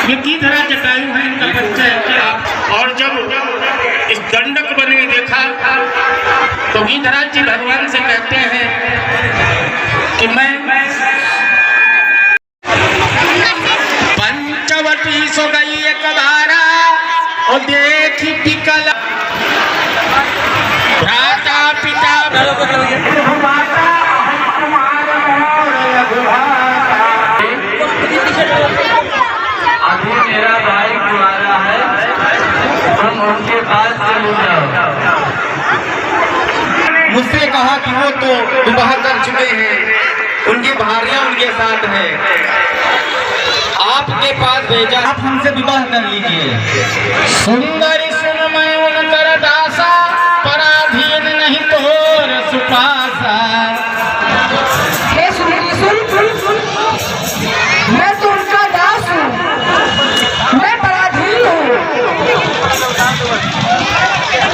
ये की तरह जटायु है इनका परिचय। और जब इस दंडक बने देखा तो गीधराज जी भगवान से कहते हैं कि मैं पंचवटी सो गई एक धारा और देखी पिकल भ्राता पिता अभी मेरा भाई कुंवारा है, तुम उनके पास चले जाओ। मुझसे कहा कि वो तो विवाह कर चुके हैं, उनकी भार्या उनके साथ है, आपके पास भेजा, आप हमसे विवाह कर लीजिए। सुंदरी सुन मैं उनकर दासा, पराधीन नहीं तोर सुपासा। मैं तो उनका दास हूँ, मैं पराधीन हूँ।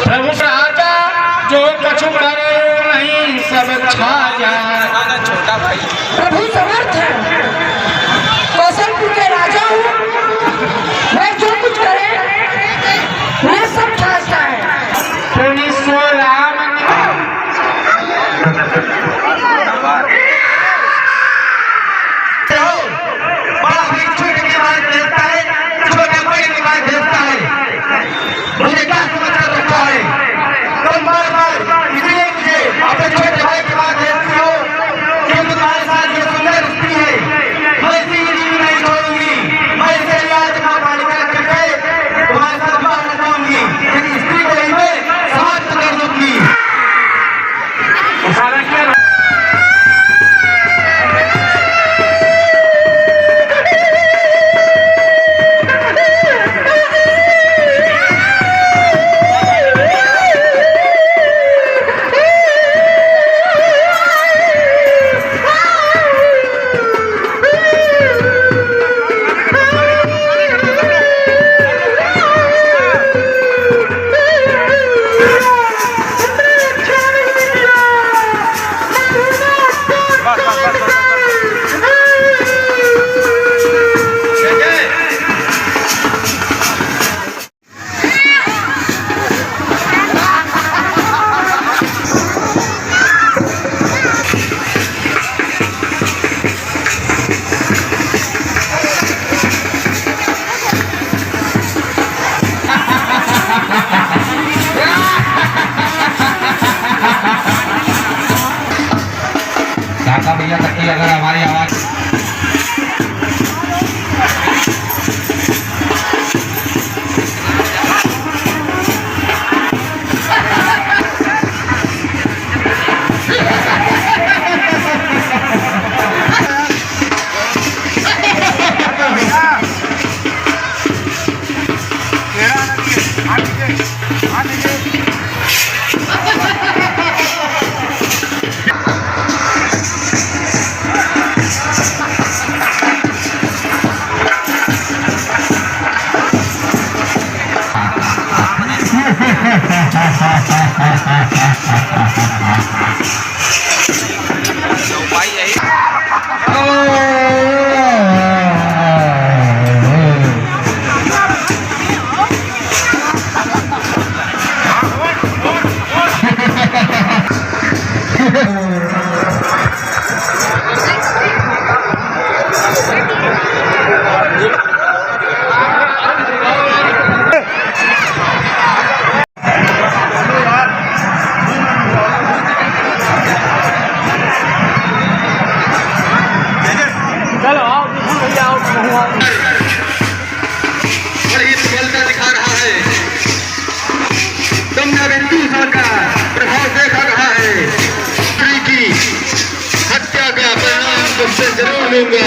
प्रभु राजा जो कछु करे नहीं सब छा जाए। प्रभु समर्थ है, कौशलपुर के राजा हूँ, मैं जो कुछ करे मैं सब ठासता है। सो राम मुझे क्या समझ कर रखा है? तुम बार बार इसलिए मुझे अपने छोटे भाई की बात देती हो कि तुम्हारे साथ ये सुंदर स्त्री है, मैं इसी जीवन नहीं छोड़ूंगी, मैं इसे याद ना बालिका करके तुम्हारे साथ बाहर न जाऊंगी, लेकिन स्त्री को ही मैं समाप्त कर दूंगी। भैया तक अगर हमारी आवाज बड़ी सफलता दिखा रहा है, तुमने बिंदु का प्रभाव देखा रहा है। स्त्री की हत्या का परिणाम तुमसे जरूर लूंगा।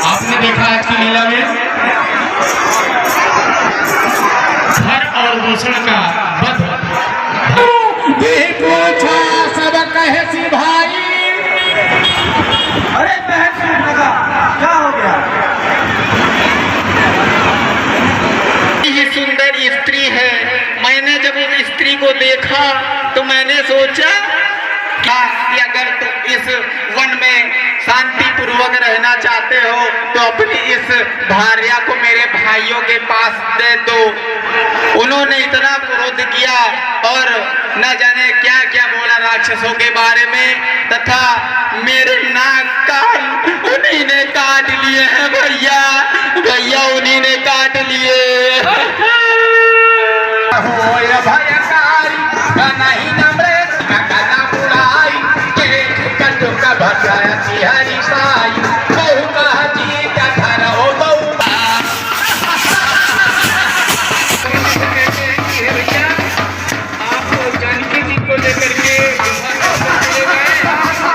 आपने देखा आज की लीला में घर और को देखा तो मैंने सोचा कि अगर तुम इस वन में शांति पूर्वक रहना चाहते हो तो अपनी इस भार्या को मेरे भाइयों के पास दे दो। उन्होंने इतना क्रोध किया और न जाने क्या क्या बोला राक्षसों के बारे में, तथा मेरे नाक कान उन्हीं ने काट लिए हैं भैया, भैया उन्हीं ने काट लिए। नहीं नमरे ना बुलाई का भगाया हरी साई बहु कहा जी का घर हो बहु आप जानकी जी को लेकर के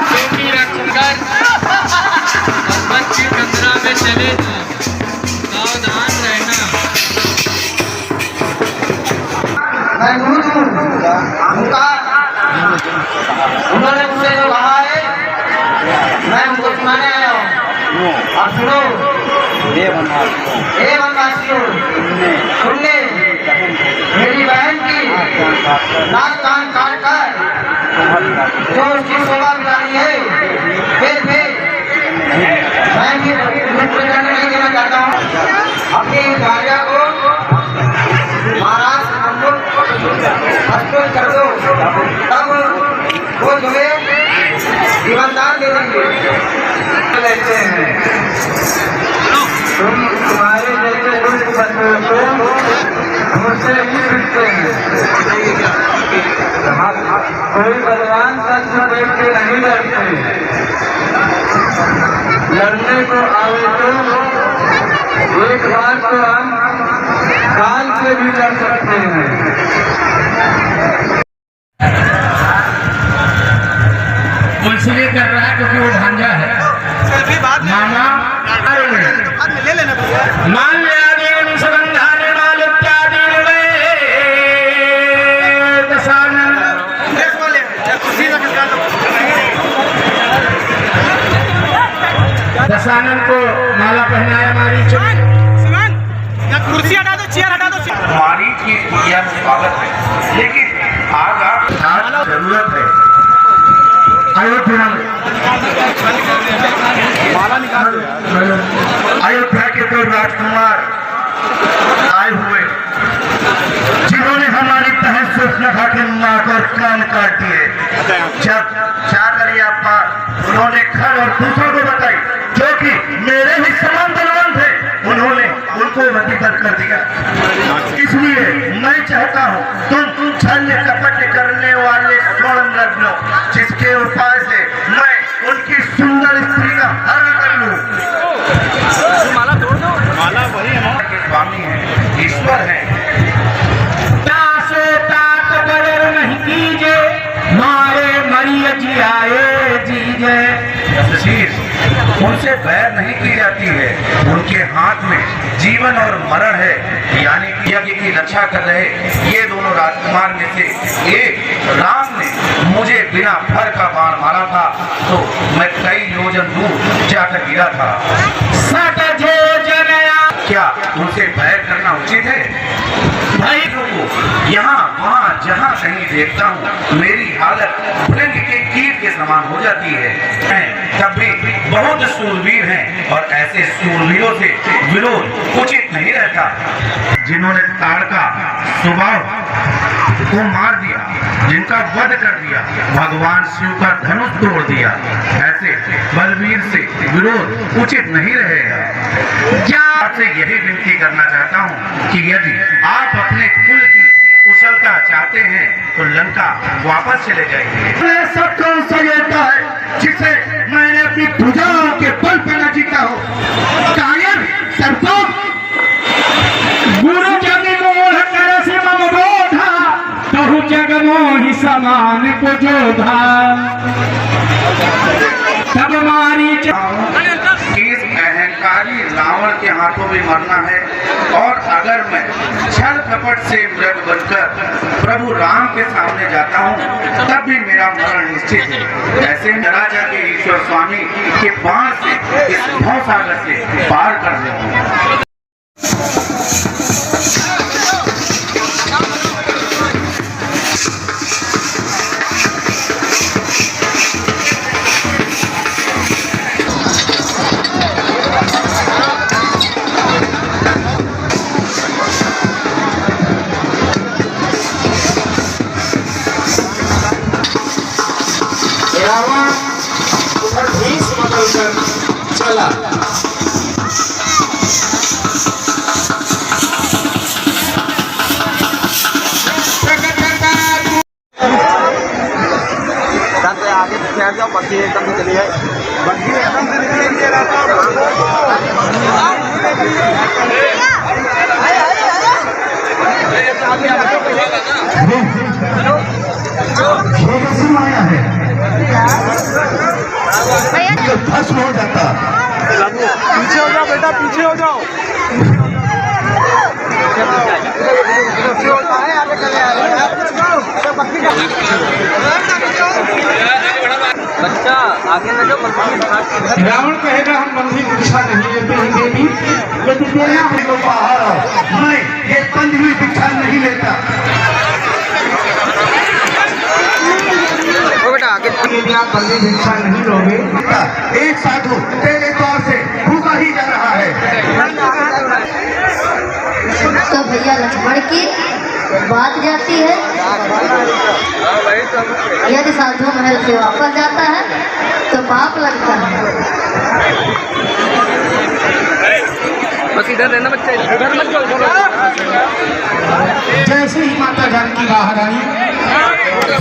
क्योंकि रक्षकर की खतरा में चले सावधान रहना। उन्होंने मुझसे जो कहा है मैं उनको सुनाने आया हूँ। अब सुनो हे वनवासियों, तुमने मेरी बहन की नाक कान काट कर जो उसकी शोभा बिगाड़ी है, फिर मैं भी नहीं देना चाहता हूँ। अपनी भार्या को महाराज हमको हस्तों कर दो, तब वो तुम्हें जीवनदान दे देंगे। लेते हैं तुम तुम्हारे जैसे दुष्ट बंधुओं को मुझसे ही सीखते हैं। कोई बलवान शस्त्र देख के नहीं लड़ते, लड़ने को आवे तो एक बार तो हम काल से भी लड़ सकते हैं। इसलिए कर रहा है क्योंकि वो भांजा है। मामा ले लेना मान लिया सुगंधाने माल इत्यादि दशानन को माला पहनाया मारीच। कुर्सी हटा दो, चेयर हटा दो। मारीच की पूजा में स्वागत है, लेकिन आज जरूरत है अयोध्या के दो राजकुमार आए हुए जिन्होंने हमारी बहन सुष्णा के नाक और कान काट दिए। जब जाकर यह बात उन्होंने घर और दूसरों को बताई जो कि मेरे ही समान बलवान थे, उन्होंने उनको वजीफत कर दिया। इसलिए मैं चाहता हूँ तुम छल कपट करने वाले स्वर्ण रत्नों जिसके उपाय से मैं उनकी सुंदर स्त्री का हरण कर लूं। माला तोड़ दो। माला वही के स्वामी है, ईश्वर है। नहीं कीजे मारे मरिय जी आए जीजे। उनसे बैर नहीं की जाती है, उनके हाथ में जीवन और मरण है, यानी कि यज्ञ की रक्षा कर रहे ये दोनों राजकुमार में से एक राम ने मुझे बिना फर का बाण मारा था तो मैं कई योजन दूर जाकर गिरा था। क्या उनसे बैर करना उचित है? भाई को यहाँ वहाँ जहाँ कहीं देखता हूँ मेरी हालत भृंग के कीट के समान हो जाती है। तब भी बहुत सूरवीर हैं और ऐसे सूरवीरों से विरोध उचित नहीं रहता। जिन्होंने ताड़का स्वभाव को मार दिया, जिनका वध कर दिया, भगवान शिव का धनुष तोड़ दिया, ऐसे बलवीर से विरोध उचित नहीं रहेगा। क्या आपसे यही विनती करना चाहता हूँ कि यदि आप अपने कुल की कुशलता चाहते हैं तो लंका वापस चले जाइए। सब कौन सा लेता है जिसे मैंने अपनी भुजाओं के बल पर न जीता हो? कायर सरपंच गुरु जग मोह कर से मम बोधा कहु जग मोहि समान को जोधा। तब मारी इस अहंकारी रावण के हाथों में मरना है, और अगर मैं छल कपट से मृग बनकर प्रभु राम के सामने जाता हूँ तब भी मेरा मरण निश्चित है। ऐसे राजा के ईश्वर स्वामी के बाण से इस भवसागर से पार कर दूंगा। बैठ जाओ, बग्घी एकदम से चली जाए, बग्घी एकदम से निकलेगी ये रास्ता। आया है भस्म हो जाता। पीछे हो जाओ बेटा, पीछे हो जाओ। बच्चा आगे न जाओ। रावण कहेगा हम बंधी दीक्षा नहीं लेते हैं देवी, लेकिन देना हम लोग बाहर आओ, मैं ये बंधी हुई दीक्षा नहीं लेता। बेटा आगे यदि आप बंधी दीक्षा नहीं लोगे, एक साधु तेरे द्वार से भूखा ही जा रहा है। तो भैया लक्ष्मण की बात जाती है, यदि साधु महल से वापस जाता है तो पाप लगता है। बस इधर रहना बच्चा, इधर मत जाओ। जैसे ही माता जानकी बाहर आई,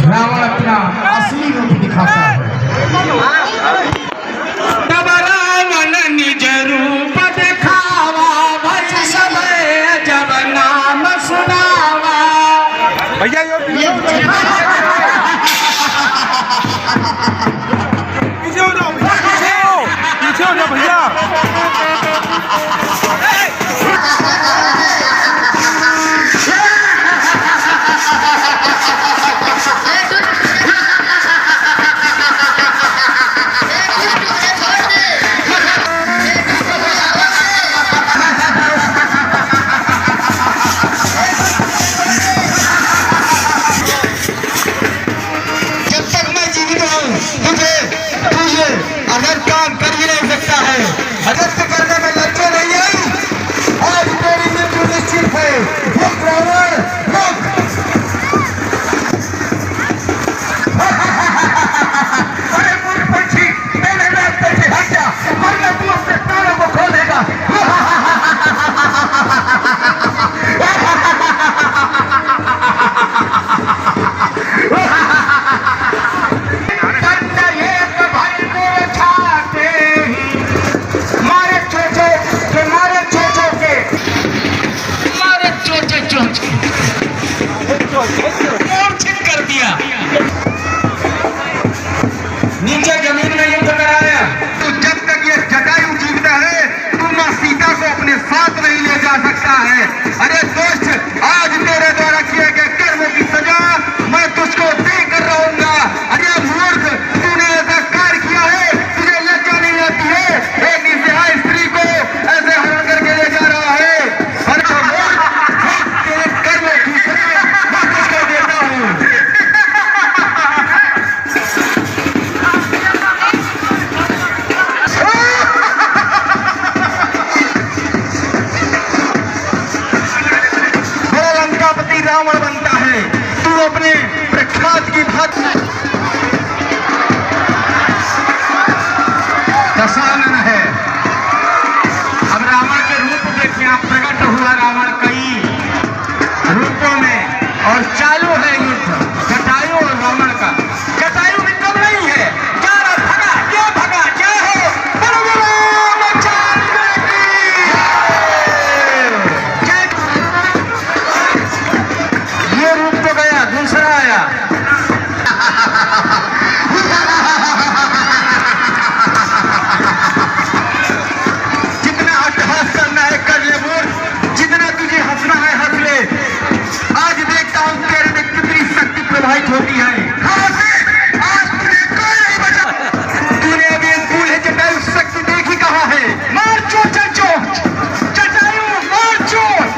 रावण अपना असली रूप दिखाता है। तब रावण निज रूप दिखावा, भय समय जब नाम सुनावा। भैया ये पीछे हो जाओ, पीछे हो जाओ भैया। अगर काम कर ही नहीं सकता है, अगस्त करने में लज्जा नहीं आई, आज तेरी मृत्यु निश्चित है। रुक रावण, रुक। अरे मूर्ख पंछी, मेरे रास्ते से हट जा, वरना तू अपने तारों को खो देगा। मूर्छित कर दिया, नीचे जमीन में युद्ध कराया। तो जब तक ये जटायु जीवित है, तू मां सीता को अपने साथ नहीं ले जा सकता है। अरे दोस्त, आज तेरे द्वारा किए गए कर्मों की सजा मैं तुझको देकर रहूंगा। अरे मूर्ख, तूने ऐसा कार्य किया है, तुझे लज्जा नहीं आती है? एक निसहाय स्त्री को ऐसे हरण करके ले जा रहा है। अरे मूर्ख, तेरे कर्मों की सजा मैं तुझको देता हूँ। लंकापति रावण बनता है, तू अपने प्रख्यात की बात। दशानन है। अब रावण के रूप देखिए, आप प्रकट हुआ रावण कई रूपों में, और चालू है युद्ध जटायु और रावण का। जटायु भी कम नहीं है, जा रहा भगा, ये भगा, जय हो रामचंद्र की जय। ये रूप तो गया, दूसरा आया। जितना अट्टहास करना है कर ले मूर्ख, जितना तुझे हंसना है हंस ले। आज देखता हूं तेरे में कितनी शक्ति प्रवाहित होती है। आज तुझे कोई नहीं बचा। तूने अभी एक फूल है जटायु शक्ति देखी कहाँ है? मार चोट चोट, जटायु मार चोट।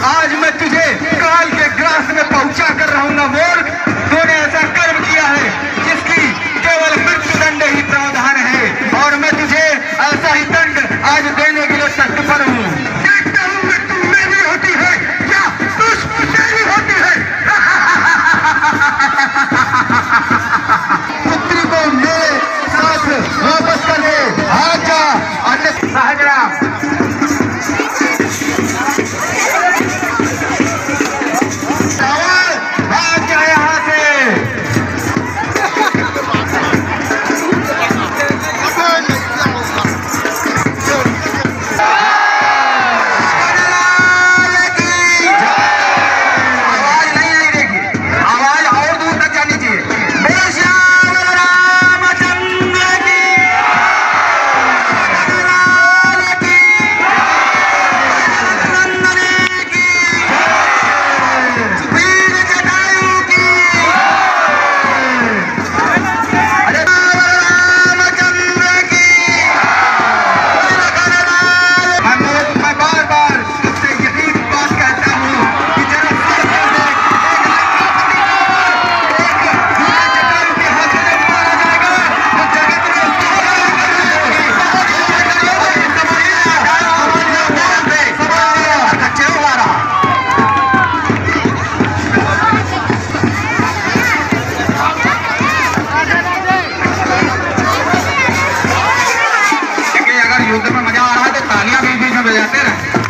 आज मैं तुझे काल के ग्रास में पहुंचा कर रहूंगा मूर्ख। तूने ऐसा कर्म किया है जिसकी केवल मृत्यु दंड ही प्रावधान है, और मैं तुझे ऐसा ही दंड आज देने के लिए तत्पर हूँ। देखता हूँ मृत्यु मेरी होती है या दुश्मन मेरी होती है। पुत्री को मेरे साथ वापस कर दे, आजा। अन्य सहजराम, रावण भाग जा यहाँ से। बजाते रहे।